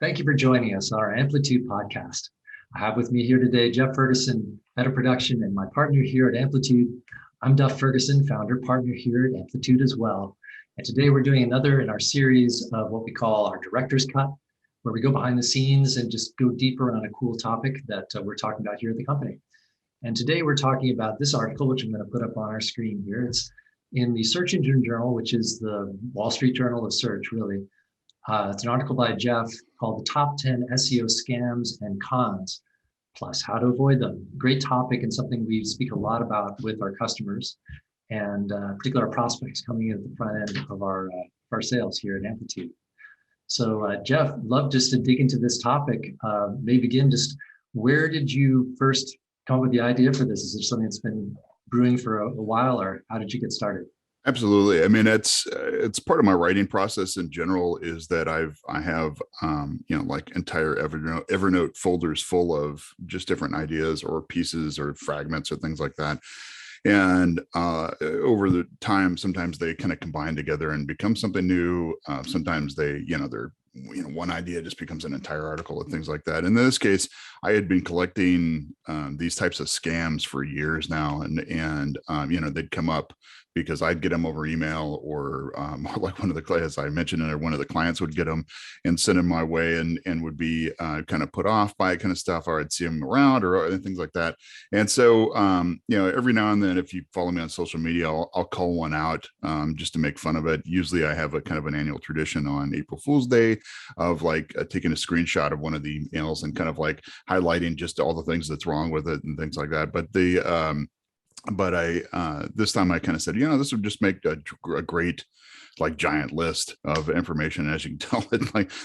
Thank you for joining us on our Amplitude podcast. I have with me here today Jeff Ferguson, head of production, and my partner here at Amplitude. I'm Jeff Ferguson, founder partner here at Amplitude as well. And today we're doing another in our series of what we call our director's cut, where we go behind the scenes and just go deeper on a cool topic that we're talking about here at the company. And today we're talking about this article, which I'm going to put up on our screen here. It's in the Search Engine Journal, which is the Wall Street Journal of Search, really. It's an article by Jeff called The Top 10 SEO Scams and Cons, plus how to avoid them. Great topic and something we speak a lot about with our customers and particularly our prospects coming in at the front end of our sales here at Amplitude. So Jeff, love just to dig into this topic. Maybe begin just, where did you first come up with the idea for this? Is it something that's been brewing for a while, or how did you get started? Absolutely. I mean, it's part of my writing process in general, is that I have like entire Evernote folders full of just different ideas or pieces or fragments or things like that. And over the time, sometimes they kind of combine together and become something new. Sometimes they're one idea just becomes an entire article and things like that. In this case, I had been collecting these types of scams for years now, and they'd come up because I'd get them over email, or like one of the clients I mentioned, or one of the clients would get them and send them my way, and would be kind of put off by kind of stuff, or I'd see them around or things like that. And so, every now and then, if you follow me on social media, I'll call one out just to make fun of it. Usually I have a kind of an annual tradition on April Fool's Day of taking a screenshot of one of the emails and kind of like highlighting just all the things that's wrong with it and things like that. But I this time I kind of said, this would just make a great giant list of information. As you can tell,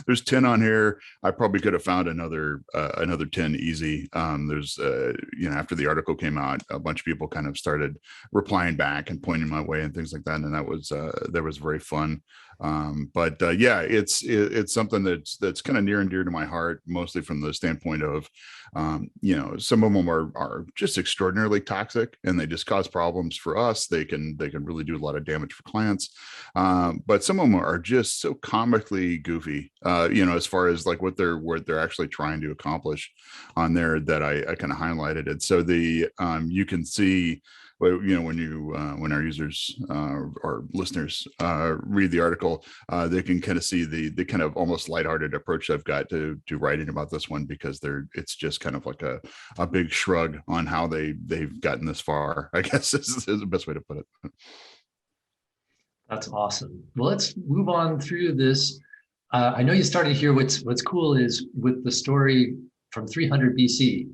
there's 10 on here. I probably could have found another 10 easy. There's after the article came out, a bunch of people kind of started replying back and pointing my way and things like that, and that was very fun. It's something that's kind of near and dear to my heart, mostly from the standpoint of some of them are just extraordinarily toxic, and they just cause problems for us. They can really do a lot of damage for clients, but some of them are just so comically goofy, as far as what they're actually trying to accomplish on there, that I kind of highlighted it. So you can see, when our users or listeners read the article, they can kind of see the kind of almost lighthearted approach I've got to writing about this one, because it's just kind of like a big shrug on how they've gotten this far, I guess is the best way to put it. That's awesome. Well, let's move on through this. I know you started here. What's cool is with the story from 300 BC.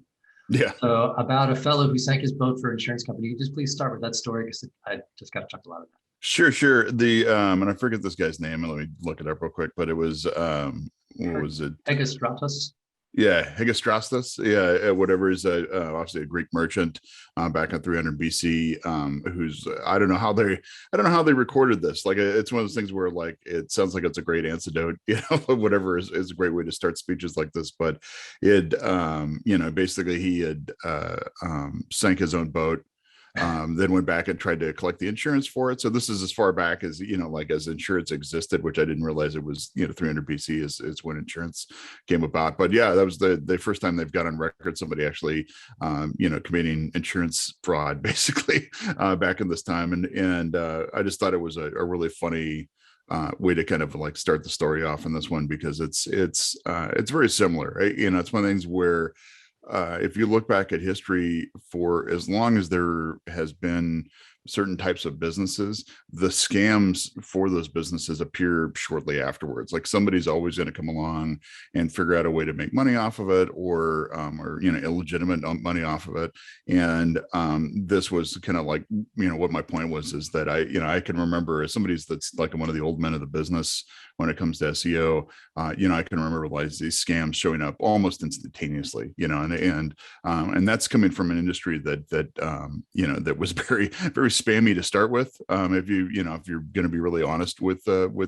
Yeah. So about a fellow who sank his boat for an insurance company. Can you just please start with that story, because I just got chucked a lot of that. Sure. And I forget this guy's name, and let me look it up real quick. But it was what was it? Hegestratus. Yeah, Hegestratus. Yeah, whatever, is obviously a Greek merchant back in 300 BC. Who's I don't know how they recorded this. It's one of those things where it sounds like it's a great antidote. Whatever is a great way to start speeches like this. But it, basically he had sank his own boat. Then went back and tried to collect the insurance for it. So this is as far back as, as insurance existed, which I didn't realize it was, 300 BC is when insurance came about. But yeah, that was the first time they've got on record somebody actually, committing insurance fraud, basically, back in this time. And I just thought it was a really funny way to kind of start the story off in this one, because it's very similar, right? It's one of the things where, if you look back at history, for as long as there has been certain types of businesses, the scams for those businesses appear shortly afterwards. Somebody's always going to come along and figure out a way to make money off of it, or illegitimate money off of it. And this was kind of what my point was, is that I can remember, as somebody's that's one of the old men of the business when it comes to SEO, I can remember these scams showing up almost instantaneously, and that's coming from an industry that was very, very spammy to start with. If you're going to be really honest with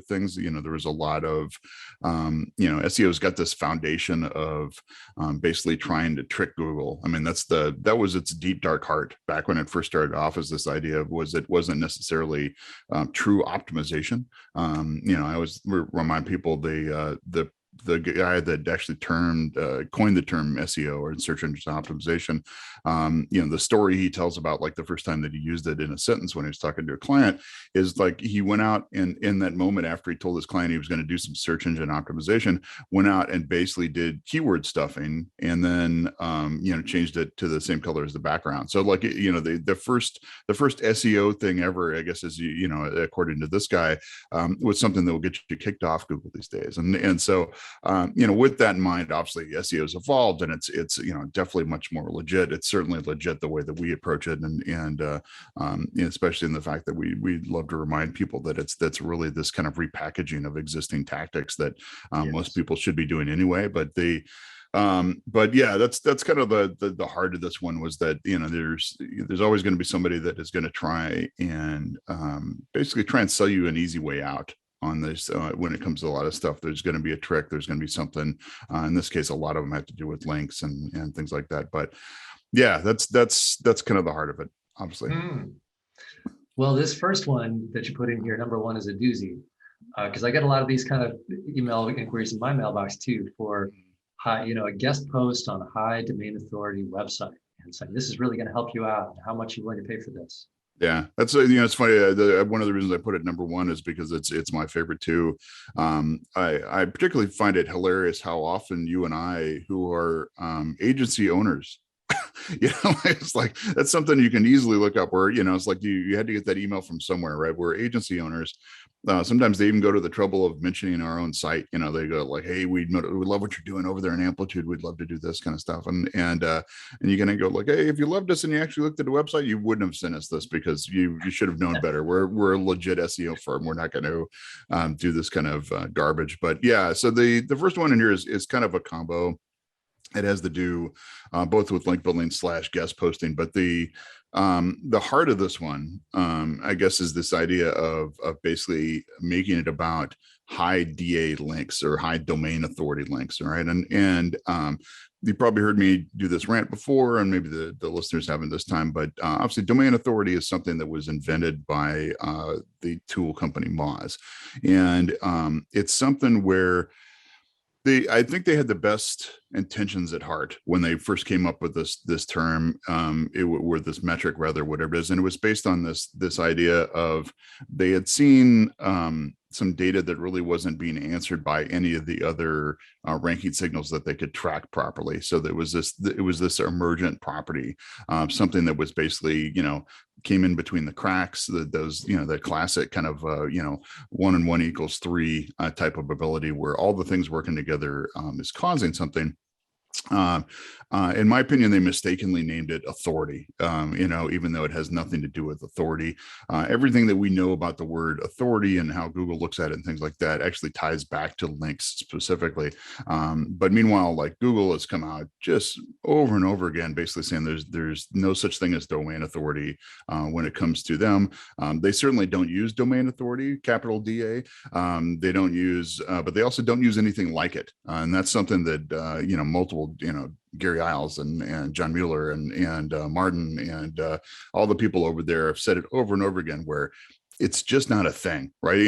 things, there was a lot of, SEO's got this foundation of basically trying to trick Google. I mean, that was its deep dark heart back when it first started off, as this idea was it wasn't necessarily true optimization. I always remind people the the guy that actually coined the term SEO, or search engine optimization. The story he tells about like the first time that he used it in a sentence when he was talking to a client is like he went out and in that moment after he told his client he was going to do some search engine optimization, went out and basically did keyword stuffing and then changed it to the same color as the background. So like the first SEO thing ever, I guess, is according to this guy, was something that will get you kicked off Google these days. And so with that in mind, obviously SEO has evolved and it's definitely much more legit. It's certainly legit the way that we approach it, and especially in the fact that we love to remind people that that's really this kind of repackaging of existing tactics that most people should be doing anyway. But yeah, that's kind of the heart of this one, was that there's always going to be somebody that is going to try and basically try and sell you an easy way out on this. When it comes to a lot of stuff, there's going to be a trick, there's going to be something. In this case, a lot of them have to do with links and things like that. But yeah, that's kind of the heart of it, obviously. Well, this first one that you put in here, number one, is a doozy, because I get a lot of these kind of email inquiries in my mailbox too for a guest post on a high domain authority website, and saying this is really going to help you out. How much are you going to pay for this? Yeah, that's it's funny. One of the reasons I put it number one is because it's my favorite too. I particularly find it hilarious how often you and I, who are agency owners, it's like that's something you can easily look up where it's like you had to get that email from somewhere, right? We're agency owners. Sometimes they even go to the trouble of mentioning our own site. They go like, hey, we love what you're doing over there in Amplitude, we'd love to do this kind of stuff. And you're gonna go like, hey, if you loved us and you actually looked at the website, you wouldn't have sent us this because you should have known better. We're a legit SEO firm. We're not going to do this kind of garbage. But yeah, so the first one in here is kind of a combo. It has to do both with link building / guest posting, but the heart of this one, I guess, is this idea of basically making it about high DA links or high domain authority links, all right? And you probably heard me do this rant before, and maybe the listeners haven't this time, but obviously domain authority is something that was invented by the tool company Moz, and it's something where I think they had the best intentions at heart when they first came up with this term, or this metric, rather, whatever it is, and it was based on this idea of they had seen some data that really wasn't being answered by any of the other ranking signals that they could track properly. So it was this emergent property, something that was basically came in between the cracks, the classic kind of 1 and 1 equals 3 type of ability where all the things working together is causing something. In my opinion, they mistakenly named it authority, even though it has nothing to do with authority. Everything that we know about the word authority and how Google looks at it and things like that actually ties back to links specifically. But meanwhile, like Google has come out just over and over again, basically saying there's no such thing as domain authority when it comes to them. They certainly don't use domain authority, capital DA. They don't use, but they also don't use anything like it. And that's something that, multiple, Gary Isles and John Mueller and Martin and all the people over there have said it over and over again, where it's just not a thing, right?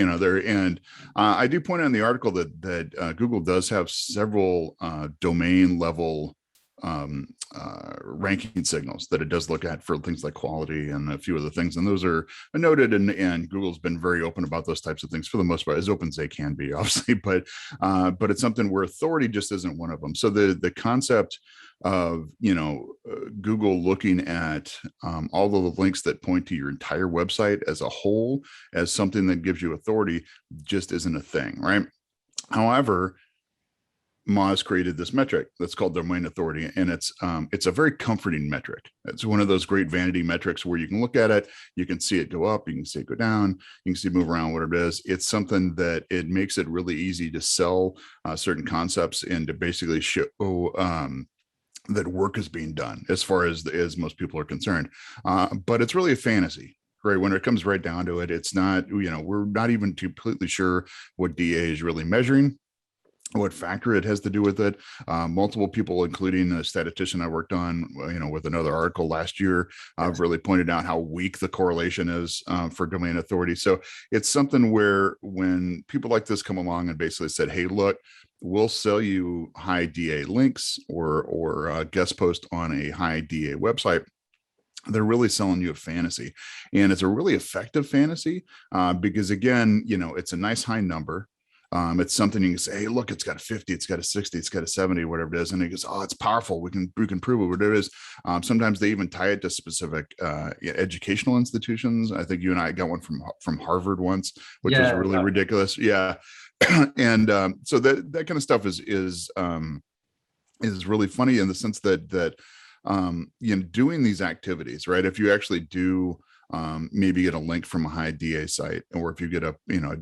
I do point out in the article that Google does have several domain level ranking signals that it does look at for things like quality and a few other things, and those are noted, and Google's been very open about those types of things for the most part, as open as they can be, obviously, but it's something where authority just isn't one of them. So the concept of Google looking at all of the links that point to your entire website as a whole as something that gives you authority just isn't a thing, right? However, Moz created this metric that's called domain authority, and it's a very comforting metric. It's one of those great vanity metrics where you can look at it, you can see it go up, you can see it go down, you can see it move around, whatever it is. It's something that it makes it really easy to sell certain concepts and to basically show that work is being done as far as most people are concerned. But it's really a fantasy. Right. When it comes right down to it, it's not, we're not even completely sure what DA is really measuring, what factor it has to do with it. Multiple people, including a statistician I worked on, with another article last year, really pointed out how weak the correlation is for domain authority. So it's something where when people like this come along and basically said, hey, look, will sell you high DA links or guest post on a high DA website. They're really selling you a fantasy, and it's a really effective fantasy because, again, it's a nice high number. It's something you can say, hey, look, it's got a 50, it's got a 60, it's got a 70, whatever it is. And it goes, oh, it's powerful. We can prove it, whatever it is. Sometimes they even tie it to specific educational institutions. I think you and I got one from Harvard once, which was really ridiculous. Yeah. And so that kind of stuff is really funny in the sense that doing these activities, right? If you actually do maybe get a link from a high DA site, or if you get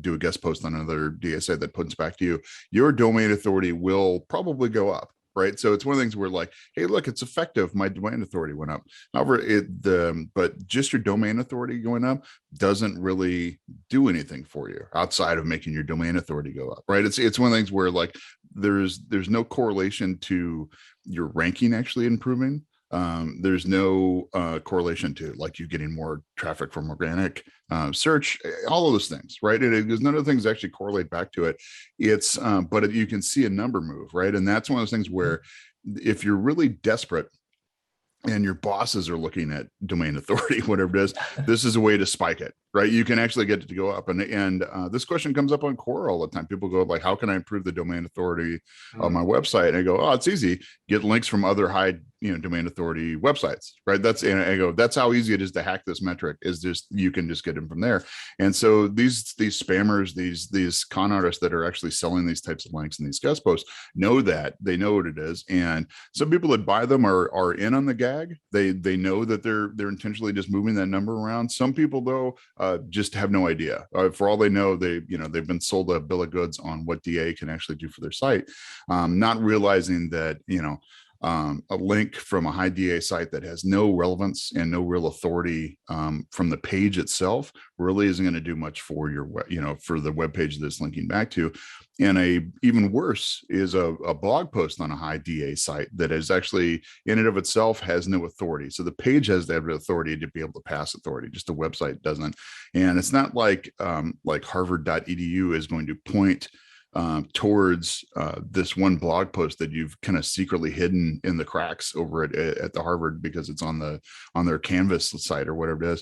do a guest post on another DA site that puts back to you, your domain authority will probably go up, right? So it's one of the things where, like, hey, look, it's effective. My domain authority went up. However, but just your domain authority going up doesn't really do anything for you outside of making your domain authority go up, right? It's one of the things where, like, there's no correlation to your ranking actually improving. There's no correlation to, like, you getting more traffic from organic search, all of those things, right? Because none of the things actually correlate back to it. It's but you can see a number move, right? And that's one of those things where, if you're really desperate and your bosses are looking at domain authority, whatever it is, this is a way to spike it, right? You can actually get it to go up. And this question comes up on Core all the time. People go, like, how can I improve the domain authority on my website? And I go, oh, it's easy. Get links from other high domain authority websites, right? And I go, that's how easy it is to hack this metric, is just, you can just get them from there. And so these spammers, these con artists that are actually selling these types of links and these guest posts know that. They know what it is. And some people that buy them are in on the gag. They know that they're intentionally just moving that number around. Some people, though, just have no idea. For all they know, they've been sold a bill of goods on what DA can actually do for their site, not realizing that, a link from a high DA site that has no relevance and no real authority from the page itself really isn't going to do much for your, for the web page that's linking back to. And even worse is a blog post on a high DA site that is actually, in and of itself, has no authority. So the page has to have the authority to be able to pass authority, just the website doesn't. And it's not like harvard.edu is going to point towards this one blog post that you've kind of secretly hidden in the cracks over at the Harvard, because it's on their Canvas site or whatever it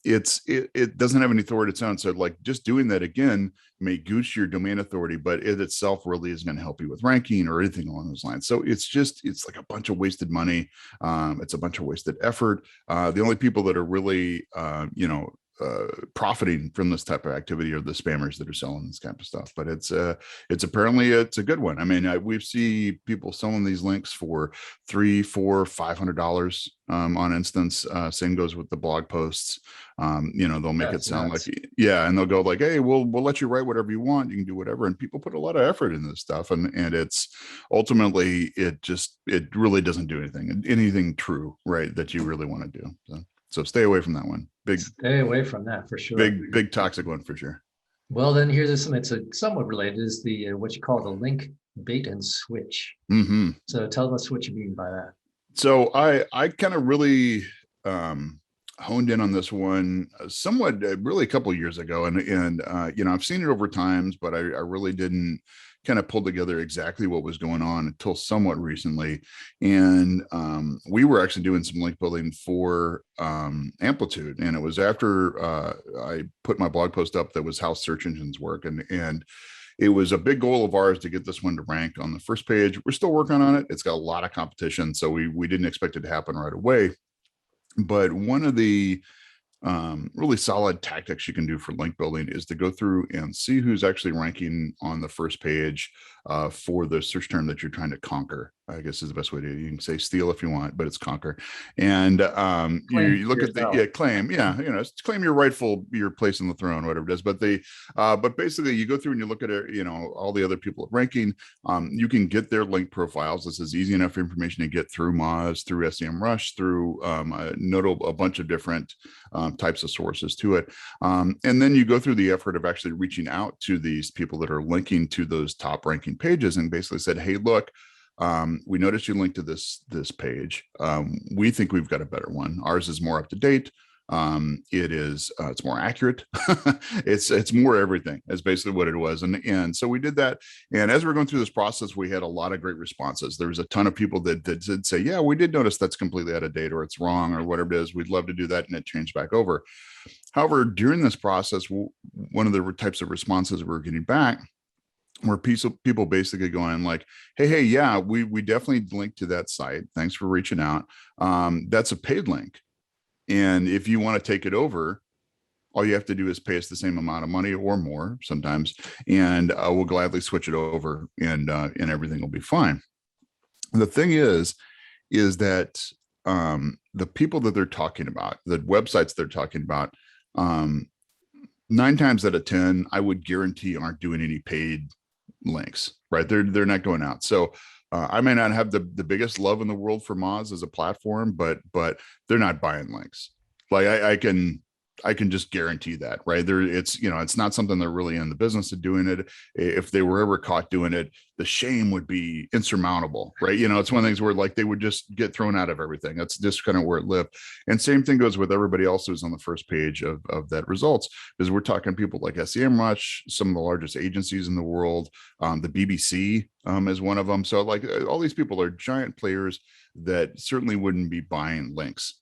is. It doesn't have any authority of its own. So, like, just doing that, again, may goose your domain authority, but it itself really isn't going to help you with ranking or anything along those lines. So it's like a bunch of wasted money. It's a bunch of wasted effort. The only people that are really profiting from this type of activity are the spammers that are selling this type of stuff. But it's apparently a good one. I mean, we see people selling these links for $300, $400, $500 on instance. Same goes with the blog posts. They'll make it sound nuts. And they'll go, like, hey, we'll let you write whatever you want. You can do whatever. And people put a lot of effort into this stuff, and it's ultimately, it really doesn't do anything true, right, that you really want to do. So stay away from that one. Stay away from that for sure. Big toxic one for sure. Well, then here's something that's somewhat related, is the what you call the link bait and switch. Mm-hmm. So tell us what you mean by that. So I kind of really honed in on this one somewhat really a couple of years ago, and I've seen it over times, but I really didn't kind of pulled together exactly what was going on until somewhat recently. And we were actually doing some link building for Amplitude. And it was after I put my blog post up that was how search engines work. And it was a big goal of ours to get this one to rank on the first page. We're still working on it. It's got a lot of competition, so we didn't expect it to happen right away. But one of the really solid tactics you can do for link building is to go through and see who's actually ranking on the first page for the search term that you're trying to conquer. I guess is the best way to, you can say steal if you want, but it's conquer. And you look at claim, claim your place in the throne, whatever it is. But basically you go through and you look at it, all the other people ranking. You can get their link profiles. This is easy enough information to get through Moz, through SEMrush, through a bunch of different types of sources to it. And then you go through the effort of actually reaching out to these people that are linking to those top ranking pages and basically said, hey, look, we noticed you linked to this page. We think we've got a better one. Ours is more up to date. It's more accurate. It's more everything. That's basically what it was. And so we did that. And as we're going through this process, we had a lot of great responses. There was a ton of people that did say, yeah, we did notice that's completely out of date, or it's wrong, or whatever it is. We'd love to do that. And it changed back over. However, during this process, one of the types of responses we're getting back were people basically going like, hey, yeah, we definitely linked to that site. Thanks for reaching out. That's a paid link. And if you want to take it over, all you have to do is pay us the same amount of money or more sometimes, and we'll gladly switch it over, and everything will be fine. The thing is that the people that they're talking about, the websites they're talking about, 9 times out of 10, I would guarantee aren't doing any paid links, right? They're not going out. So I may not have the biggest love in the world for Moz as a platform, but they're not buying links. Like I can just guarantee that, right? It's not something they're really in the business of doing it. If they were ever caught doing it, the shame would be insurmountable, right? It's one of the things where like they would just get thrown out of everything. That's just kind of where it lived. And same thing goes with everybody else who's on the first page of that results, because we're talking people like SEMrush, some of the largest agencies in the world. The BBC is one of them. So like all these people are giant players that certainly wouldn't be buying links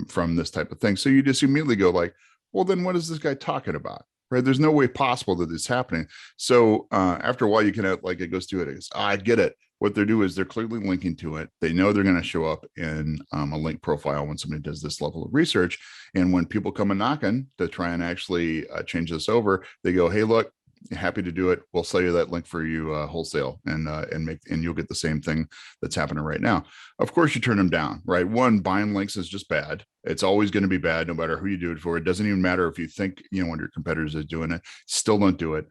from this type of thing. So you just immediately go like, well, then what is this guy talking about? Right? There's no way possible that it's happening. So after a while, you can like it goes to it. I get it. What they're doing is they're clearly linking to it. They know they're going to show up in a link profile when somebody does this level of research. And when people come and knocking to try and actually change this over, they go, hey, look, happy to do it. We'll sell you that link for you wholesale, and you'll get the same thing that's happening right now. Of course, you turn them down, right? One, buying links is just bad. It's always going to be bad, no matter who you do it for. It doesn't even matter if you think one of your competitors is doing it. Still don't do it.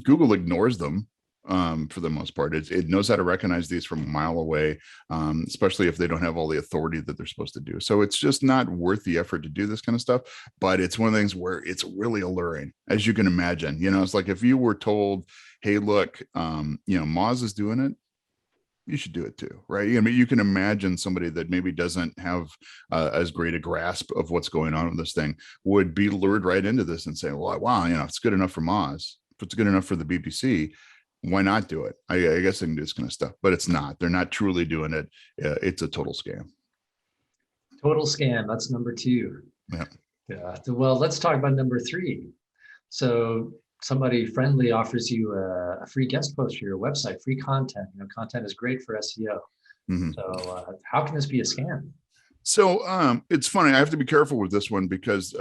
Google ignores them for the most part. It knows how to recognize these from a mile away, especially if they don't have all the authority that they're supposed to do. So it's just not worth the effort to do this kind of stuff. But it's one of the things where it's really alluring, as you can imagine. It's like if you were told, hey, look, Moz is doing it, you should do it too, right? I mean, you can imagine somebody that maybe doesn't have as great a grasp of what's going on with this thing would be lured right into this and say, well, wow, it's good enough for Moz. If it's good enough for the BBC, why not do it? I guess I can do this kind of stuff, but it's not. They're not truly doing it. It's a total scam. Total scam. That's number 2. Yeah. Yeah. Well, let's talk about number 3. So somebody friendly offers you a free guest post for your website, free content. Content is great for SEO. Mm-hmm. So how can this be a scam? So it's funny. I have to be careful with this one because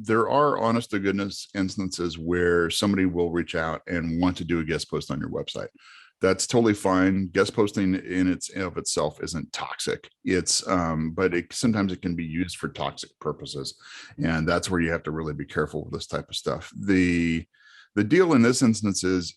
there are honest to goodness instances where somebody will reach out and want to do a guest post on your website. That's totally fine. Guest posting in of itself isn't toxic. But sometimes it can be used for toxic purposes. And that's where you have to really be careful with this type of stuff. The deal in this instance is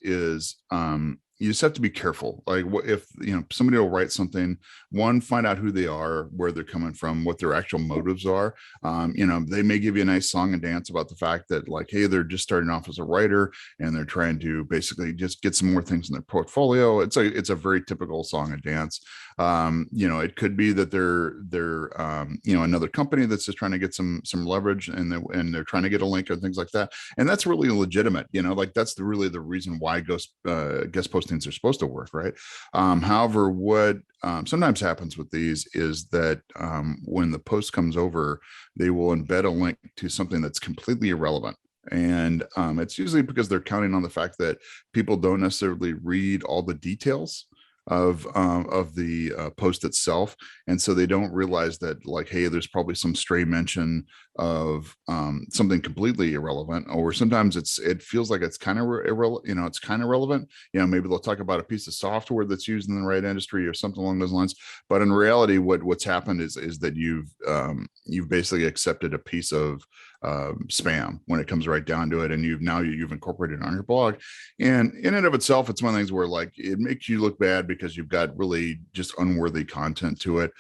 you just have to be careful. Like if somebody will write something, one, find out who they are, where they're coming from, what their actual motives are. They may give you a nice song and dance about the fact that like, hey, they're just starting off as a writer and they're trying to basically just get some more things in their portfolio. It's a very typical song and dance. It could be that they're another company that's just trying to get some leverage and they're trying to get a link and things like that. And that's really legitimate. Like that's really the reason why guest postings are supposed to work, right? However, what sometimes happens with these is that when the post comes over, they will embed a link to something that's completely irrelevant. And it's usually because they're counting on the fact that people don't necessarily read all the details of the post itself, and so they don't realize that like, hey, there's probably some stray mention of something completely irrelevant, or sometimes it feels like it's kind of irrelevant. It's kind of relevant. Maybe they'll talk about a piece of software that's used in the right industry or something along those lines. But in reality, what's happened is that you've basically accepted a piece of spam when it comes right down to it, and you've incorporated it on your blog. And in and of itself, it's one of the things where like it makes you look bad because you've got really just unworthy content to it.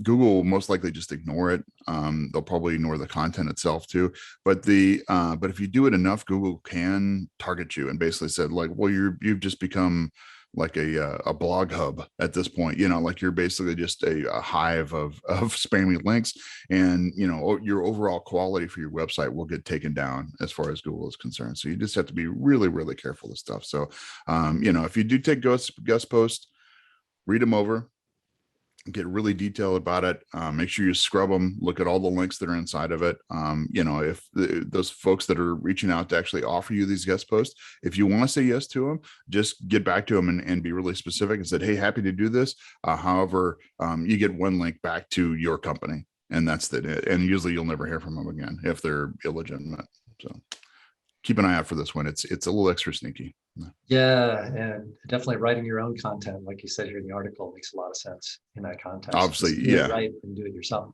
Google will most likely just ignore it. They'll probably ignore the content itself too. But if you do it enough, Google can target you and basically said like, well, you've just become a blog hub at this point. Like you're basically just a hive of spammy links, and your overall quality for your website will get taken down as far as Google is concerned. So you just have to be really, really careful with stuff. So if you do take guest posts, read them over, get really detailed about it. Make sure you scrub them, look at all the links that are inside of it. If those folks that are reaching out to actually offer you these guest posts, if you want to say yes to them, just get back to them and be really specific and said, hey, happy to do this. However, you get one link back to your company, and that's it. And usually you'll never hear from them again if they're illegitimate. So keep an eye out for this one. It's a little extra sneaky. Yeah, and definitely writing your own content, like you said here in the article, makes a lot of sense in that context. Obviously, just do it right and do it yourself.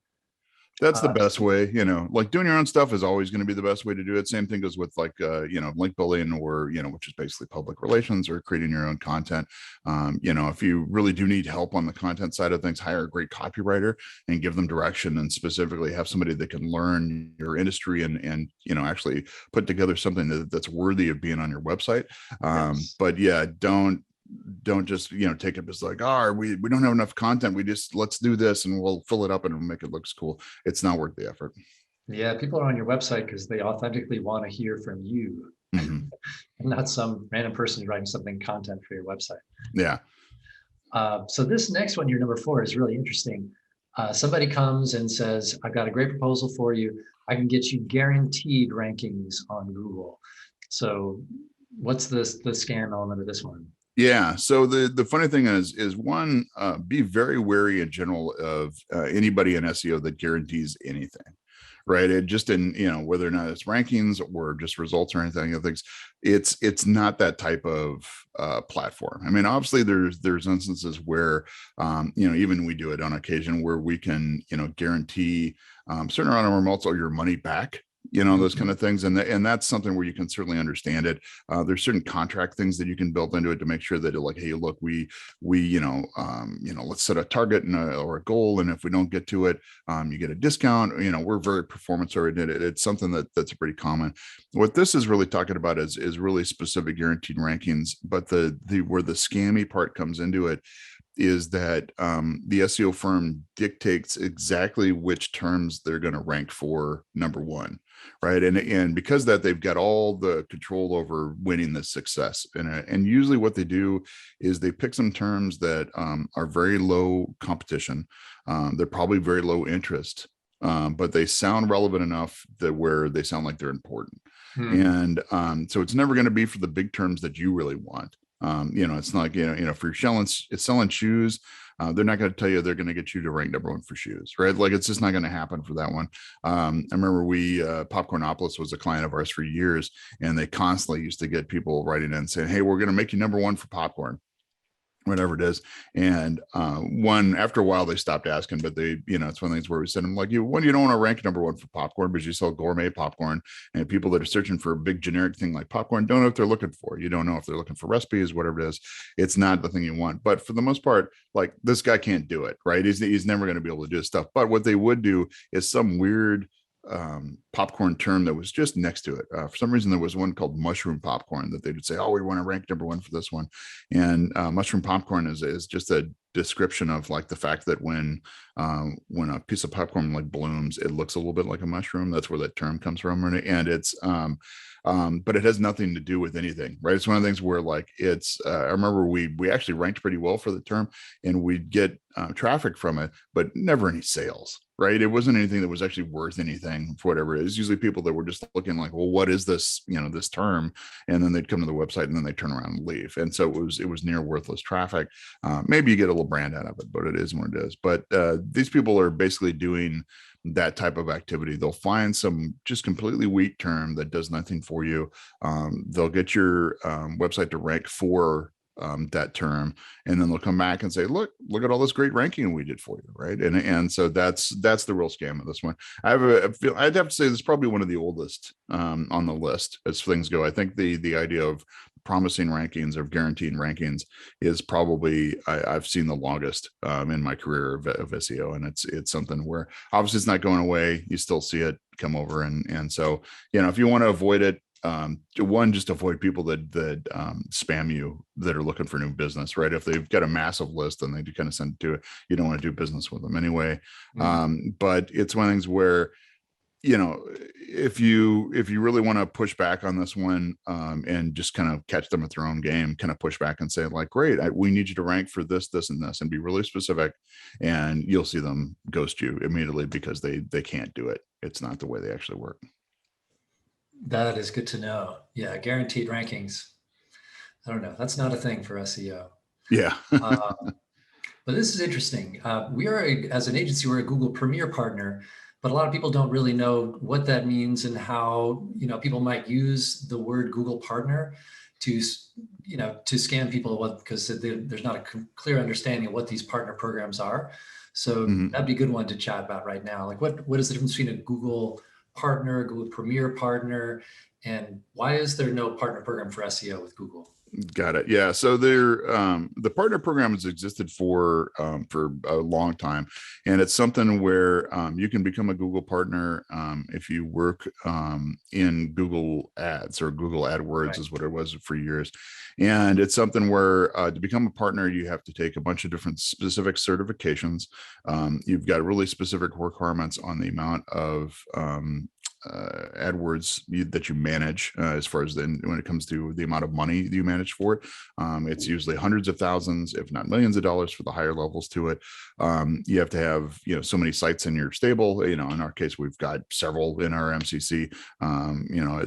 That's the best way, like doing your own stuff is always going to be the best way to do it. Same thing goes with like, link building or, which is basically public relations or creating your own content. If you really do need help on the content side of things, hire a great copywriter and give them direction, and specifically have somebody that can learn your industry and actually put together something that's worthy of being on your website. Yes. But yeah, don't just take it as like, we don't have enough content, let's do this and we'll fill it up and we'll make it look cool. It's not worth the effort. Yeah, people are on your website because they authentically want to hear from you, and not some random person who's writing something content for your website. Yeah. So this next one, your number 4, is really interesting. Somebody comes and says, I've got a great proposal for you. I can get you guaranteed rankings on Google. So what's the scam element of this one? Yeah. So the funny thing is one, be very wary in general of anybody in SEO that guarantees anything, right? It just whether or not it's rankings or just results or anything, I think it's not that type of platform. I mean, obviously there's instances where, even we do it on occasion where we can, guarantee certain amount of results or your money back. Those kind of things. And that's something where you can certainly understand it. There's certain contract things that you can build into it to make sure that like, hey, look, we let's set a target or a goal. And if we don't get to it, you get a discount. We're very performance oriented. It's something that's pretty common. What this is really talking about is really specific guaranteed rankings. But where the scammy part comes into it is that the SEO firm dictates exactly which terms they're going to rank for number 1, right? And because that they've got all the control over winning this success. And usually what they do is they pick some terms that are very low competition. They're probably very low interest, but they sound relevant enough that where they sound like they're important. And so it's never going to be for the big terms that you really want. It's not, if you're selling shoes, they're not going to tell you they're going to get you to rank number 1 for shoes, right? Like it's just not going to happen for that one. I remember Popcornopolis was a client of ours for years, and they constantly used to get people writing in saying, hey, we're going to make you number 1 for popcorn, whatever it is. And after a while they stopped asking, but they, it's one of the things where we said, I'm like, you don't want to rank number 1 for popcorn because you sell gourmet popcorn, and people that are searching for a big generic thing like popcorn don't know what they're looking for. You don't know if they're looking for recipes, whatever it is. It's not the thing you want. But for the most part, like this guy can't do it, right? He's never going to be able to do this stuff. But what they would do is some weird popcorn term that was just next to it. For some reason, there was one called mushroom popcorn that they would say, oh, we want to rank number 1 for this one. And mushroom popcorn is just a description of like the fact that when a piece of popcorn like blooms, it looks a little bit like a mushroom. That's where that term comes from. And it's but it has nothing to do with anything, right? It's one of the things where like I remember we actually ranked pretty well for the term, and we'd get traffic from it, but never any sales, right? It wasn't anything that was actually worth anything for whatever it is. Usually people that were just looking like, well, what is this, this term? And then they'd come to the website and then they turn around and leave. And so it was near worthless traffic. Maybe you get a little brand out of it, but it is what it is. But these people are basically doing that type of activity. They'll find some just completely weak term that does nothing for you. They'll get your website to rank for that term, and then they'll come back and say, look at all this great ranking we did for you, right? And so that's the real scam of this one. I'd have to say this is probably one of the oldest on the list as things go. I think the idea of promising rankings or guaranteeing rankings is probably I've seen the longest in my career of SEO, and it's something where obviously it's not going away. You still see it come over, and so if you want to avoid it, one, just avoid people that spam you that are looking for new business, right? If they've got a massive list and they do kind of send it to it, you don't want to do business with them anyway. But it's one of the things where, if you really want to push back on this one, and just kind of catch them at their own game, kind of push back and say like, great, we need you to rank for this, this, and this, and be really specific, and you'll see them ghost you immediately because they can't do it. It's not the way they actually work. That is good to know. Yeah, guaranteed rankings. I don't know. That's not a thing for SEO. Yeah. But this is interesting. We are, as an agency, we're a Google Premier partner, but a lot of people don't really know what that means and how, people might use the word Google partner to scam people, because there's not a clear understanding of what these partner programs are. So that'd be a good one to chat about right now. Like what is the difference between a Google partner, Google Premier partner, and why is there no partner program for SEO with Google? Got it. Yeah. So the partner program has existed for a long time, and it's something where you can become a Google partner if you work in Google Ads, or Google AdWords, right, is what it was for years. And it's something where to become a partner, you have to take a bunch of different specific certifications. You've got really specific requirements on the amount of AdWords that you manage, as far as when it comes to the amount of money you manage for it. It's usually hundreds of thousands, if not millions of dollars for the higher levels to it. You have to have, so many sites in your stable. In our case, we've got several in our MCC,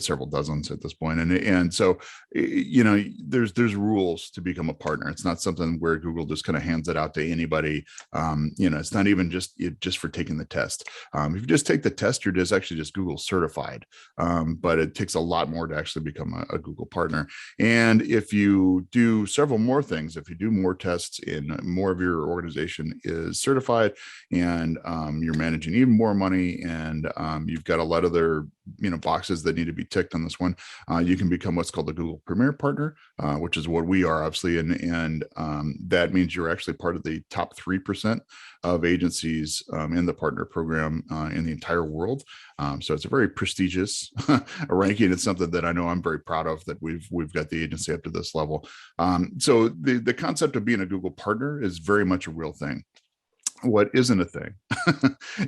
several dozens at this point. And so, there's rules to become a partner. It's not something where Google just kind of hands it out to anybody. It's not even just for taking the test. If you just take the test, you're actually just Google certified, but it takes a lot more to actually become a Google partner. And if you do several more things, if you do more tests and more of your organization is certified, and you're managing even more money, and you've got a lot of other boxes that need to be ticked on this one, you can become what's called the Google Premier partner, which is what we are, obviously, and that means you're actually part of the top 3% of agencies in the partner program in the entire world. So it's a very prestigious ranking. It's something that I know I'm very proud of, that we've got the agency up to this level. So the concept of being a Google partner is very much a real thing. What isn't a thing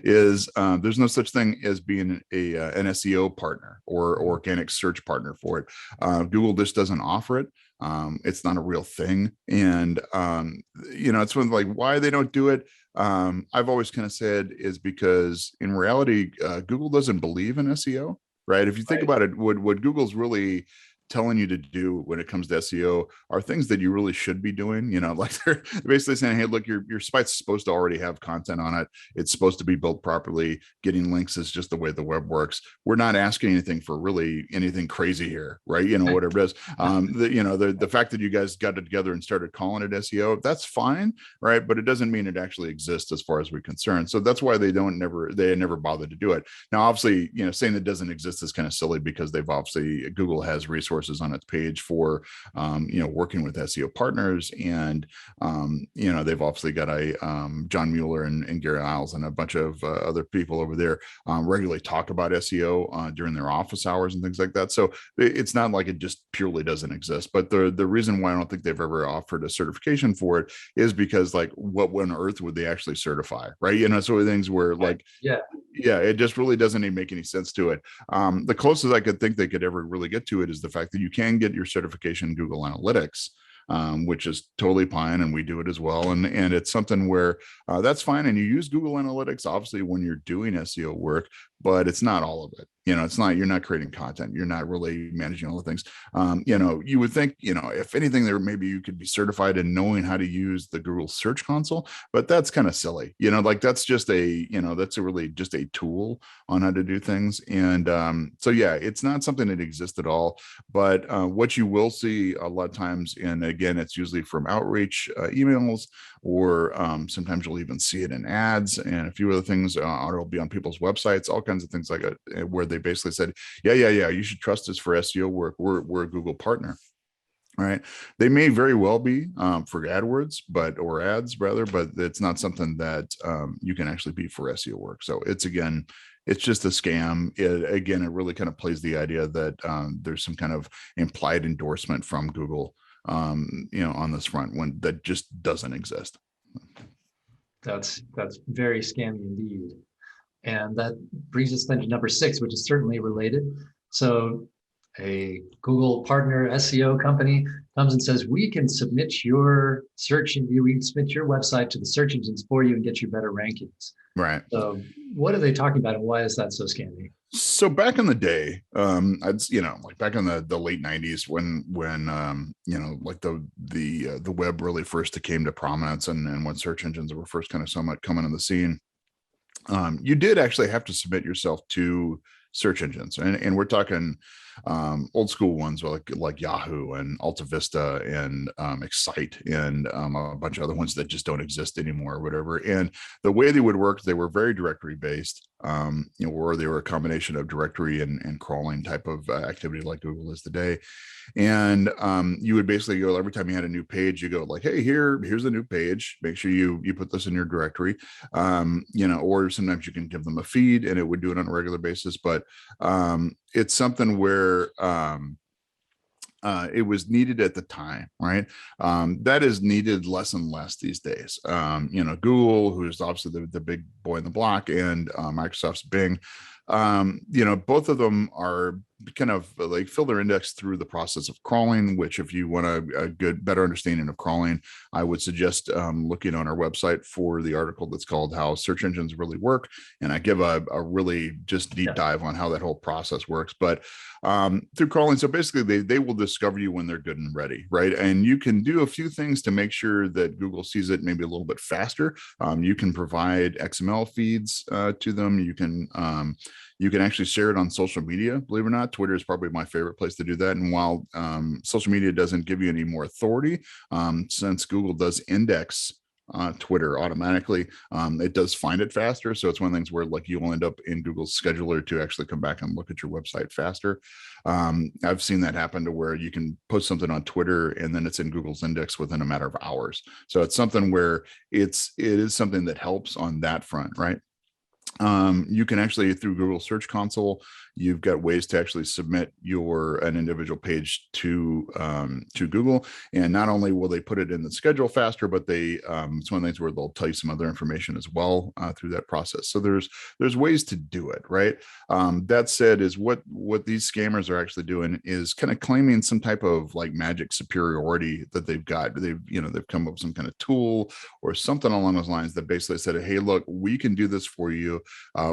is there's no such thing as being an SEO partner or organic search partner for it. Google just doesn't offer it. It's not a real thing. And, it's one like why they don't do it. I've always kind of said is because in reality, Google doesn't believe in SEO, right? If you think about it, what Google's really telling you to do when it comes to SEO are things that you really should be doing. Like they're basically saying, hey, look, your site's supposed to already have content on it. It's supposed to be built properly. Getting links is just the way the web works. We're not asking anything for really anything crazy here, right? Whatever it is. The fact that you guys got it together and started calling it SEO, that's fine, right? But it doesn't mean it actually exists as far as we're concerned. So that's why they never bothered to do it. Now, obviously, saying it doesn't exist is kind of silly, because Google has resources on its page for working with SEO partners, and they've obviously got a John Mueller and Gary Isles and a bunch of other people over there regularly talk about SEO during their office hours and things like that. So it's not like it just purely doesn't exist. But the reason why I don't think they've ever offered a certification for it is because, like, what on earth would they actually certify, right? Sort of things where it just really doesn't even make any sense to it. The closest I could think they could ever really get to it is the fact that you can get your certification in Google Analytics, which is totally fine, and we do it as well. And it's something where that's fine, and you use Google Analytics obviously when you're doing SEO work, but it's not all of it. It's not, you're not creating content. You're not really managing all the things. You would think, if anything, there maybe you could be certified in knowing how to use the Google Search Console, but that's kind of silly. Like that's just that's really just a tool on how to do things. And so, yeah, it's not something that exists at all. But what you will see a lot of times, and again, it's usually from outreach emails, or sometimes you'll even see it in ads and a few other things. It'll be on people's websites, all kinds of things like it, where they basically said, yeah, you should trust us for SEO work. We're a Google partner. right? They may very well be for AdWords, or ads rather, but it's not something that you can actually be for SEO work. So it's just a scam. It really kind of plays the idea that there's some kind of implied endorsement from Google, on this front, when that just doesn't exist. That's very scammy indeed. And that brings us then to number 6, which is certainly related. So a Google partner SEO company comes and says, we can submit your we can submit your website to the search engines for you and get you better rankings. Right. So what are they talking about, and why is that so scammy? So back in the day, like back in the late 90s, when like the web really first came to prominence, and when search engines were first kind of somewhat coming on the scene, you did actually have to submit yourself to search engines, and we're talking old school ones like Yahoo and Alta Vista and Excite and a bunch of other ones that just don't exist anymore or whatever. And the way they would work, they were very directory based, or they were a combination of directory and crawling type of activity like Google is today. And you would basically go, every time you had a new page, you go like, hey, here's a new page. Make sure you put this in your directory, or sometimes you can give them a feed and it would do it on a regular basis. But it's something where it was needed at the time, right? That is needed less and less these days. Google, who's obviously the big boy in the block, and Microsoft's Bing, both of them are kind of like fill their index through the process of crawling, which if you want a better understanding of crawling, I would suggest looking on our website for the article that's called How Search Engines Really Work. And I give a really just deep dive on how that whole process works. But through crawling, so basically they will discover you when they're good and ready, right? And you can do a few things to make sure that Google sees it maybe a little bit faster. You can provide XML feeds to them. You can actually share it on social media, believe it or not. Twitter is probably my favorite place to do that. And while social media doesn't give you any more authority, since Google does index Twitter automatically, it does find it faster. So it's one of the things where like you'll end up in Google's scheduler to actually come back and look at your website faster. I've seen that happen to where you can post something on Twitter and then it's in Google's index within a matter of hours. So it's something where it is something that helps on that front, right? You can actually, through Google Search Console, you've got ways to actually submit an individual page to Google, and not only will they put it in the schedule faster, but it's one of the things where they'll tell you some other information as well through that process. So there's ways to do it, right? That said, is what these scammers are actually doing is kind of claiming some type of like magic superiority that they've got. They've come up with some kind of tool or something along those lines that basically said, hey, look, we can do this for you.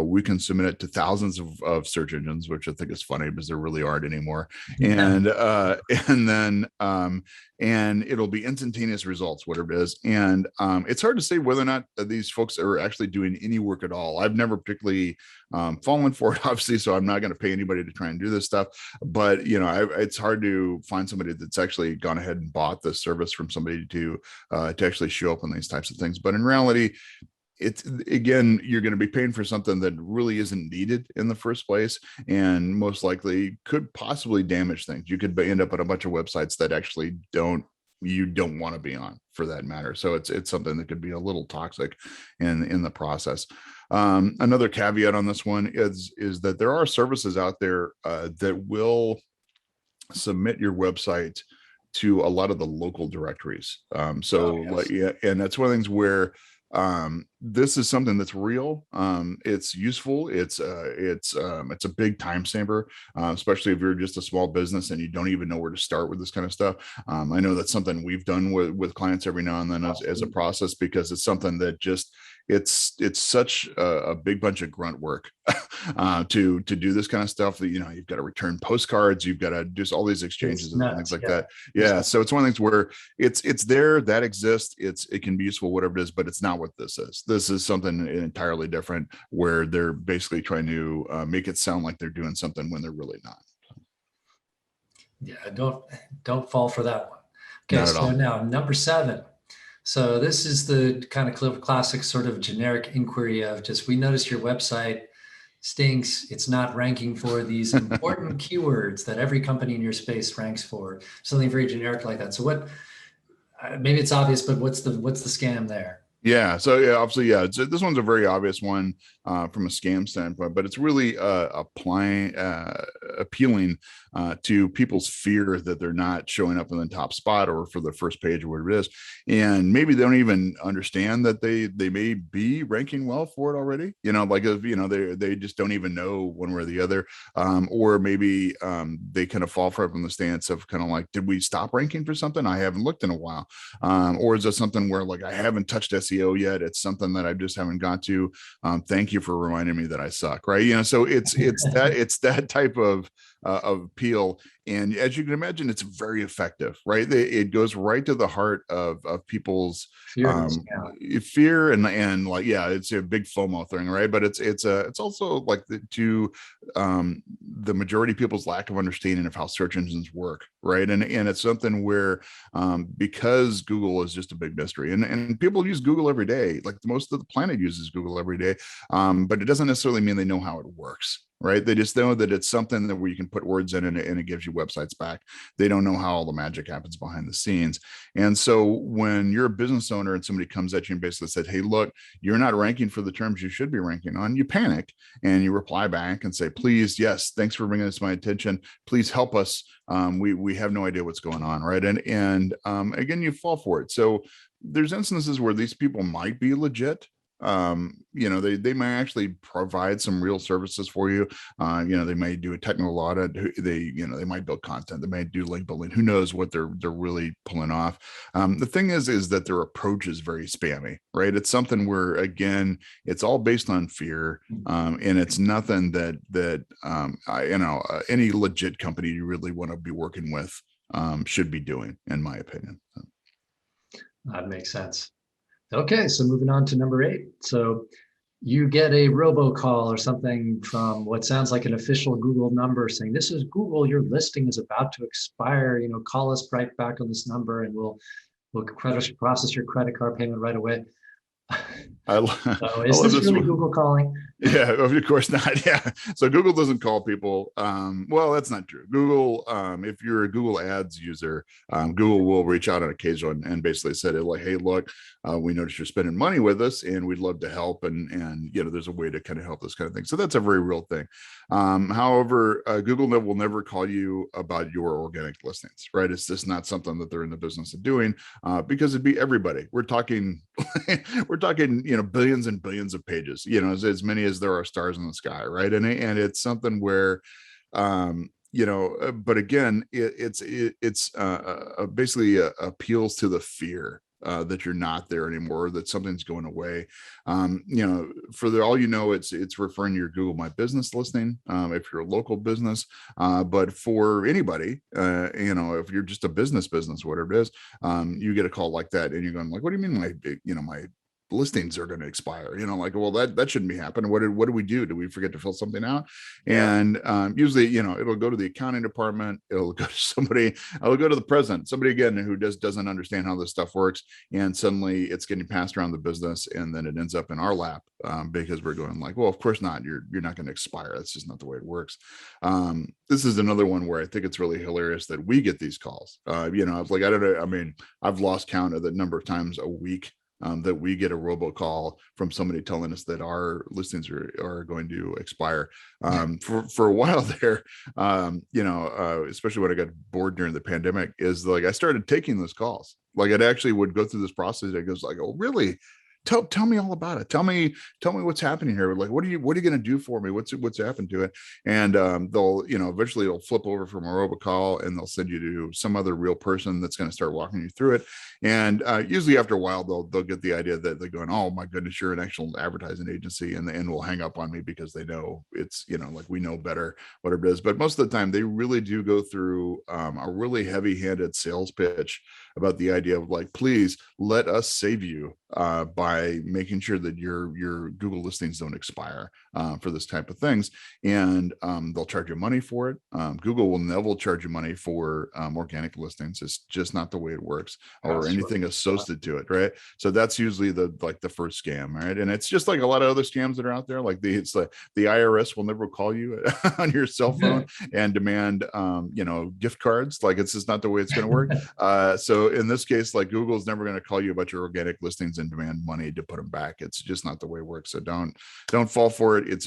We can submit it to thousands of search engines, which I think is funny because there really aren't anymore. And and it'll be instantaneous results, whatever it is. And it's hard to say whether or not these folks are actually doing any work at all. I've never particularly fallen for it, obviously, so I'm not going to pay anybody to try and do this stuff. But it's hard to find somebody that's actually gone ahead and bought the service from somebody to actually show up on these types of things. But in reality, you're going to be paying for something that really isn't needed in the first place, and most likely could possibly damage things. You could end up on a bunch of websites that actually you don't want to be on, for that matter. So it's something that could be a little toxic in the process. Another caveat on this one is that there are services out there that will submit your website to a lot of the local directories. And that's one of the things where this is something that's real. It's useful. It's a big time saver, especially if you're just a small business and you don't even know where to start with this kind of stuff. I know that's something we've done with clients every now and then as a process, because it's something that just it's such a big bunch of grunt work to do this kind of stuff that you've got to return postcards, you've got to do all these exchanges and things like that. Yeah, so it's one of the things where it's there, that exists, it can be useful, whatever it is, but it's not what this is. This is something entirely different, where they're basically trying to make it sound like they're doing something when they're really not. Yeah, don't fall for that one. Okay, so now number 7. So this is the kind of classic sort of generic inquiry of just, we noticed your website stinks. It's not ranking for these important keywords that every company in your space ranks for, something very generic like that. So what, maybe it's obvious, but what's the scam there? Yeah. So yeah, obviously, yeah. This one's a very obvious one from a scam standpoint, but it's really appealing to people's fear that they're not showing up in the top spot or for the first page or whatever it is, and maybe they don't even understand that they may be ranking well for it already. Like they just don't even know one way or the other, or maybe they kind of fall for it from the stance of kind of like, did we stop ranking for something? I haven't looked in a while, or is this something where like I haven't touched SEO yet? It's something that I just haven't got to. Thank you for reminding me that I suck, right? So it's that type of appeal, and as you can imagine, it's very effective, right? It goes right to the heart of people's fear and like, yeah, it's a big FOMO thing, right? But it's also like the majority of people's lack of understanding of how search engines work, right? And it's something where because Google is just a big mystery, and people use Google every day, like most of the planet uses Google every day, but it doesn't necessarily mean they know how it works. Right. They just know that it's something that where you can put words in and it gives you websites back. They don't know how all the magic happens behind the scenes. And so when you're a business owner and somebody comes at you and basically said, hey, look, you're not ranking for the terms you should be ranking on, you panic and you reply back and say, please, yes, thanks for bringing this to my attention. Please help us. We have no idea what's going on. Right. And again, you fall for it. So there's instances where these people might be legit. They may actually provide some real services for you. They may do a technical audit. They might build content. They may do link building. Who knows what they're really pulling off. The thing is that their approach is very spammy, right? It's something where, again, it's all based on fear, and it's nothing that any legit company you really want to be working with should be doing, in my opinion. That makes sense. Okay, so moving on to number 8. So you get a robocall or something from what sounds like an official Google number saying, this is Google, your listing is about to expire, call us right back on this number and we'll process your credit card payment right away. So is this really Google calling? Yeah, of course not. Yeah. So Google doesn't call people. Well, that's not true. Google, if you're a Google Ads user, Google will reach out on occasion and basically said, like, hey, look, we noticed you're spending money with us and we'd love to help. And there's a way to kind of help this kind of thing. So that's a very real thing. However, Google will never call you about your organic listings, right? It's just not something that they're in the business of doing, because it'd be everybody. We're talking, billions and billions of pages, as many as there are stars in the sky, right? And it's something where, but again, it's basically appeals to the fear that you're not there anymore, that something's going away. For all it's referring to your Google My Business listing if you're a local business, but for anybody, if you're just a business, whatever it is, you get a call like that, and you're going like, what do you mean my listings are going to expire? Well, that shouldn't be happening. What do we do? Do we forget to fill something out? And usually, it'll go to the accounting department. It'll go to somebody. It'll go to the president. Somebody again who doesn't understand how this stuff works. And suddenly, it's getting passed around the business, and then it ends up in our lap because we're going like, well, of course not. You're not going to expire. That's just not the way it works. This is another one where I think it's really hilarious that we get these calls. I was like, I don't know. I mean, I've lost count of the number of times a week that we get a robocall from somebody telling us that our listings are going to expire. For a while there, especially when I got bored during the pandemic, is like I started taking those calls. Like it actually would go through this process. It goes like, oh, really? Tell me all about it. Tell me what's happening here. Like, what are you going to do for me? What's happened to it? And they'll, eventually it'll flip over from a robocall and they'll send you to some other real person that's going to start walking you through it. And usually after a while, they'll get the idea that they're going, oh my goodness, you're an actual advertising agency, and will hang up on me because they know it's, like we know better, whatever it is. But most of the time they really do go through a really heavy-handed sales pitch about the idea of like, please let us save you by making sure that your Google listings don't expire for this type of things. And they'll charge you money for it. Google will never charge you money for organic listings. It's just not the way it works, or anything associated to it, right? So that's usually the first scam, right? And it's just like a lot of other scams that are out there. Like the IRS will never call you on your cell phone and demand gift cards. Like, it's just not the way it's going to work. So in this case, like, Google's never going to call you about your organic listings and demand money to put them back. It's just not the way it works. So don't fall for it. It's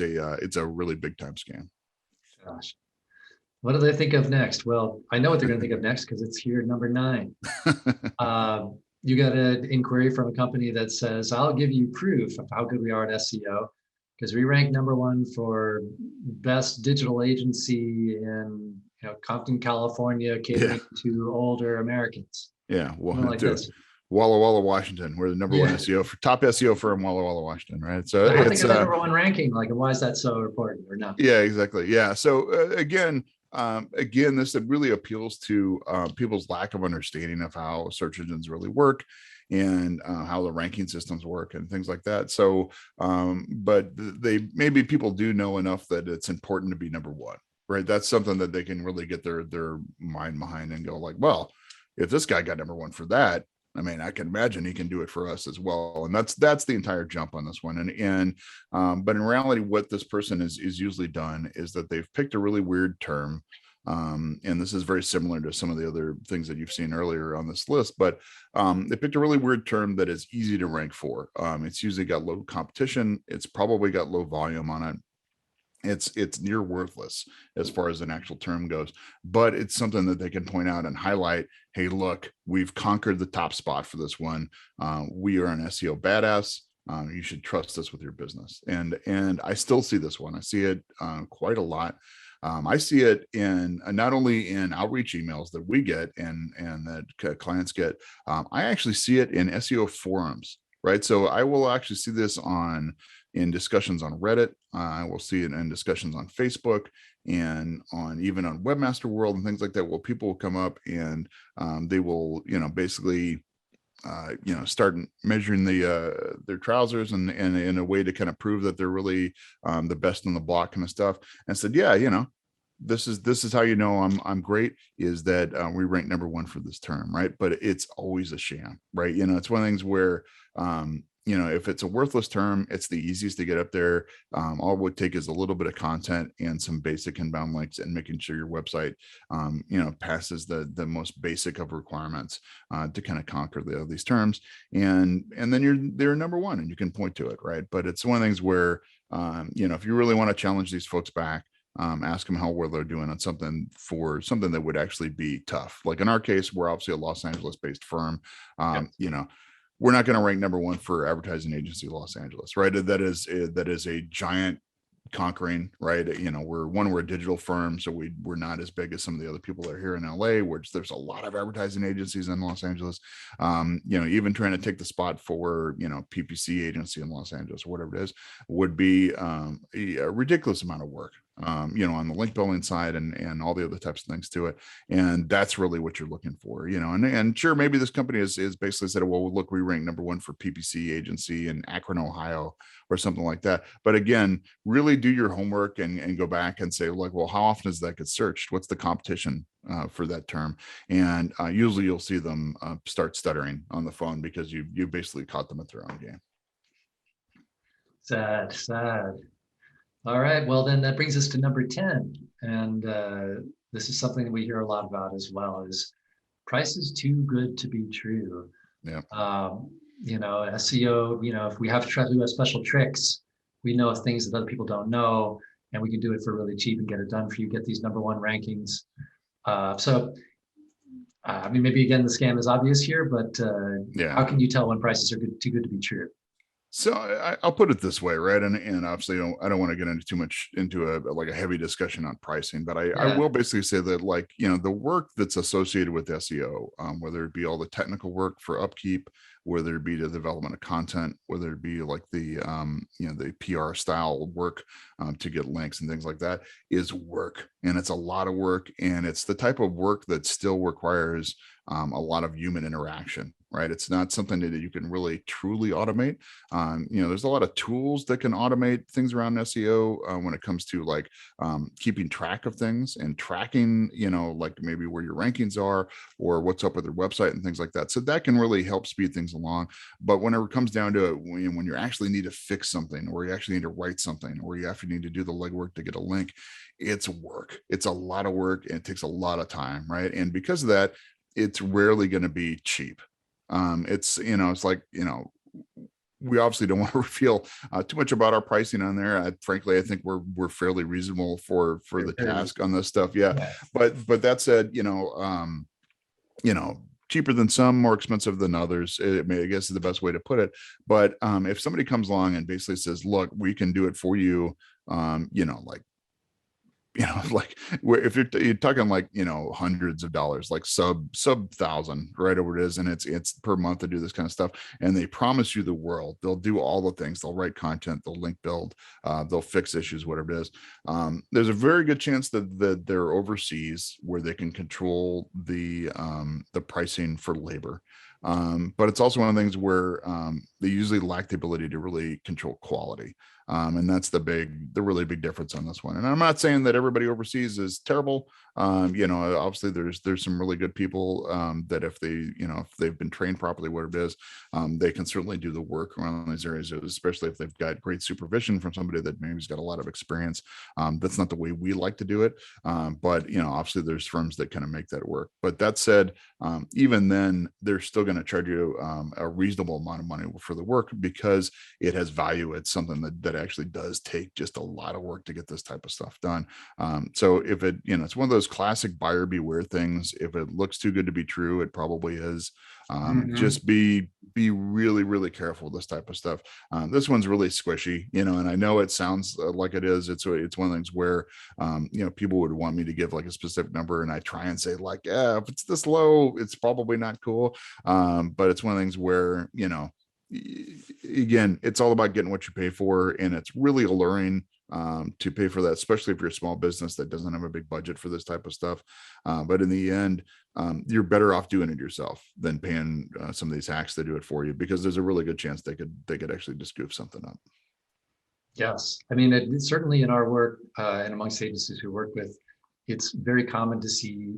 a really big time scam. Gosh, what do they think of next? Well, I know what they're going to think of next, because it's here, number 9. You got an inquiry from a company that says, I'll give you proof of how good we are at SEO, because we rank number 1 for best digital agency in Compton, California, catering to older Americans. Yeah, well, like this. Walla Walla, Washington. We're the number 1 SEO for top SEO firm, Walla Walla, Washington, right? So it's number 1 ranking. Like, why is that so important, or not? Yeah, exactly. Yeah. So again, this really appeals to people's lack of understanding of how search engines really work, and how the ranking systems work and things like that. So, but maybe people do know enough that it's important to be number 1, right? That's something that they can really get their mind behind and go like, well, if this guy got number 1 for that, I mean, I can imagine he can do it for us as well. And that's the entire jump on this one. But in reality, what this person is usually done is that they've picked a really weird term. And this is very similar to some of the other things that you've seen earlier on this list, but they picked a really weird term that is easy to rank for. It's usually got low competition. It's probably got low volume on it. It's near worthless as far as an actual term goes, but it's something that they can point out and highlight. Hey, look, we've conquered the top spot for this one. We are an SEO badass. You should trust us with your business. And I still see this one. I see it quite a lot. I see it in not only in outreach emails that we get and that clients get. I actually see it in SEO forums, right? So I will actually see this in discussions on Reddit. I will see it in discussions on Facebook, and even on Webmaster World and things like that, where people will come up and they will, basically, start measuring their trousers and in a way to kind of prove that they're really the best in the block kind of stuff. And said, yeah, this is how I'm great, is that we rank number 1 for this term, right? But it's always a sham, right? It's one of the things where if it's a worthless term, it's the easiest to get up there. All it would take is a little bit of content and some basic inbound links, and making sure your website passes the most basic of requirements to kind of conquer these terms, and then they're number 1 and you can point to it, right? But it's one of the things where if you really want to challenge these folks back, ask them how well they're doing on something that would actually be tough. Like in our case, we're obviously a Los Angeles based firm. We're not going to rank number 1 for advertising agency Los Angeles, right? That is a giant conquering, right? We're a digital firm, so we're not as big as some of the other people that are here in LA, which there's a lot of advertising agencies in Los Angeles. Even trying to take the spot for PPC agency in Los Angeles or whatever it is would be a ridiculous amount of work. On the link building side and all the other types of things to it. And that's really what you're looking for, and sure, maybe this company is basically said, well, look, we rank number 1 for PPC agency in Akron, Ohio, or something like that. But again, really do your homework and go back and say, like, well, how often does that get searched? What's the competition for that term? And usually you'll see them start stuttering on the phone, because you basically caught them at their own game. Sad. All right, well, then that brings us to number 10. And this is something that we hear a lot about as well, is price is too good to be true. Yeah. SEO, if we have to try to do special tricks, we know things that other people don't know, and we can do it for really cheap and get it done for you, get these number 1 rankings. Maybe again, the scam is obvious here, but how can you tell when prices are too good to be true? So I'll put it this way, right? And obviously I don't want to get into too much into a heavy discussion on pricing, but I will basically say that, like, the work that's associated with SEO, whether it be all the technical work for upkeep, whether it be the development of content, whether it be like the PR style work to get links and things like that, is work. And it's a lot of work, and it's the type of work that still requires a lot of human interaction. right? It's not something that you can really truly automate. There's a lot of tools that can automate things around SEO when it comes to like keeping track of things and tracking, like maybe where your rankings are or what's up with your website and things like that. So that can really help speed things along. But whenever it comes down to it, when you actually need to fix something, or you actually need to write something, or you actually need to do the legwork to get a link, it's work. It's a lot of work and it takes a lot of time, right? And because of that, it's rarely going to be cheap. It's like, we obviously don't want to reveal too much about our pricing on there. Frankly, I think we're fairly reasonable for the task on this stuff. Yeah. But that said, cheaper than some, more expensive than others. I guess is the best way to put it. But if somebody comes along and basically says, look, we can do it for you, like if you're talking like, hundreds of dollars, like sub thousand, right, over it is. And it's per month to do this kind of stuff. And they promise you the world. They'll do all the things. They'll write content, they'll link build, they'll fix issues, whatever it is. There's a very good chance that they're overseas where they can control the pricing for labor. But it's also one of the things where they usually lack the ability to really control quality. And that's the really big difference on this one. And I'm not saying that everybody overseas is terrible. Obviously there's some really good people that if they've been trained properly, whatever it is, they can certainly do the work around these areas, especially if they've got great supervision from somebody that maybe has got a lot of experience. That's not the way we like to do it. But obviously there's firms that kind of make that work. But that said, even then, they're still going to charge you a reasonable amount of money for the work because it has value. It's something that actually does take just a lot of work to get this type of stuff done. So if it's one of those classic buyer beware things. If it looks too good to be true, it probably is. Just be really, really careful with this type of stuff. This one's really squishy, and I know it sounds like it is. It's one of the things where, people would want me to give like a specific number, and I try and say like, yeah, if it's this low, it's probably not cool. But it's one of the things where, again, it's all about getting what you pay for, and it's really alluring to pay for that, especially if you're a small business that doesn't have a big budget for this type of stuff. But in the end, you're better off doing it yourself than paying some of these hacks to do it for you, because there's a really good chance they could actually just goof something up. Yes, I mean, it's certainly in our work and amongst agencies we work with, it's very common to see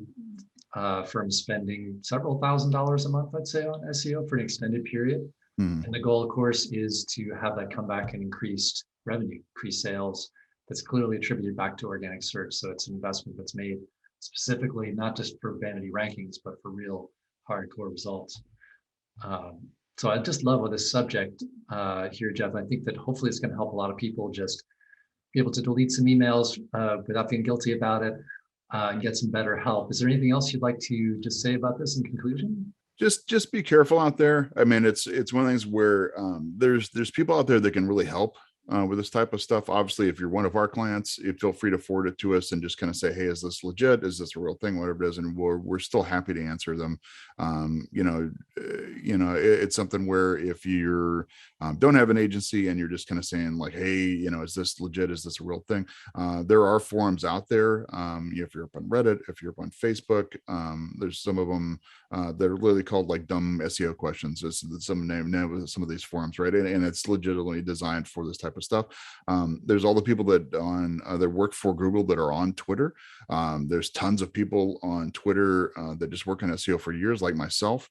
firms spending several $1,000s a month, I'd say, on SEO for an extended period. And the goal, of course, is to have that come back and increased revenue, increased sales. That's clearly attributed back to organic search. So it's an investment that's made specifically not just for vanity rankings, but for real hardcore results. So I just love with this subject here, Jeff. I think that hopefully it's going to help a lot of people just be able to delete some emails without being guilty about it and get some better help. Is there anything else you'd like to just say about this in conclusion? Just be careful out there. I mean, it's one of the things where there's people out there that can really help with this type of stuff. Obviously, if you're one of our clients, you feel free to forward it to us and just kind of say, hey, is this legit? Is this a real thing? Whatever it is. And we're still happy to answer them. It's something where if you're don't have an agency and you're just kind of saying like, hey, is this legit? Is this a real thing? There are forums out there. If you're up on Reddit, if you're up on Facebook, there's some of them that are literally called like dumb SEO questions. It's some name of some of these forums, right? And it's legitimately designed for this type of stuff. There's all the people that work for Google that are on Twitter. There's tons of people on Twitter that just work on SEO for years, like myself.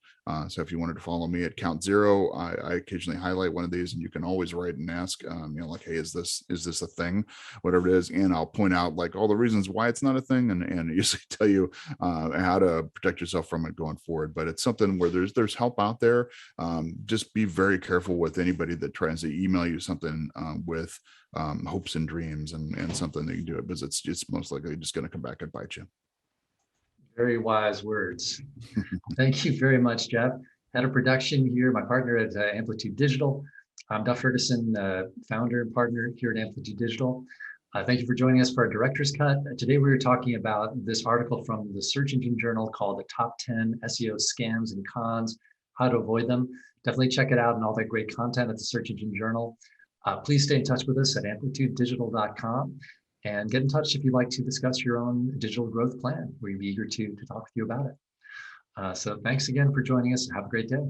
So if you wanted to follow me at Count Zero, I occasionally highlight one of these, and you can always write and ask, like, hey, is this a thing? Whatever it is, and I'll point out like all the reasons why it's not a thing, and usually tell you how to protect yourself from it going forward. But it's something where there's help out there. Just be very careful with anybody that tries to email you something with hopes and dreams and something that you can do it, because it's most likely just going to come back and bite you. Very wise words. Thank you very much, Jeff. Head of production here, my partner at Amplitude Digital. I'm Jeff Ferguson, founder and partner here at Amplitude Digital. Thank you for joining us for our Director's Cut. Today we were talking about this article from the Search Engine Journal called The Top 10 SEO Scams and Cons, How to Avoid Them. Definitely check it out and all that great content at the Search Engine Journal. Please stay in touch with us at amplitudedigital.com and get in touch if you'd like to discuss your own digital growth plan. We'd be eager to talk with you about it. So thanks again for joining us and have a great day.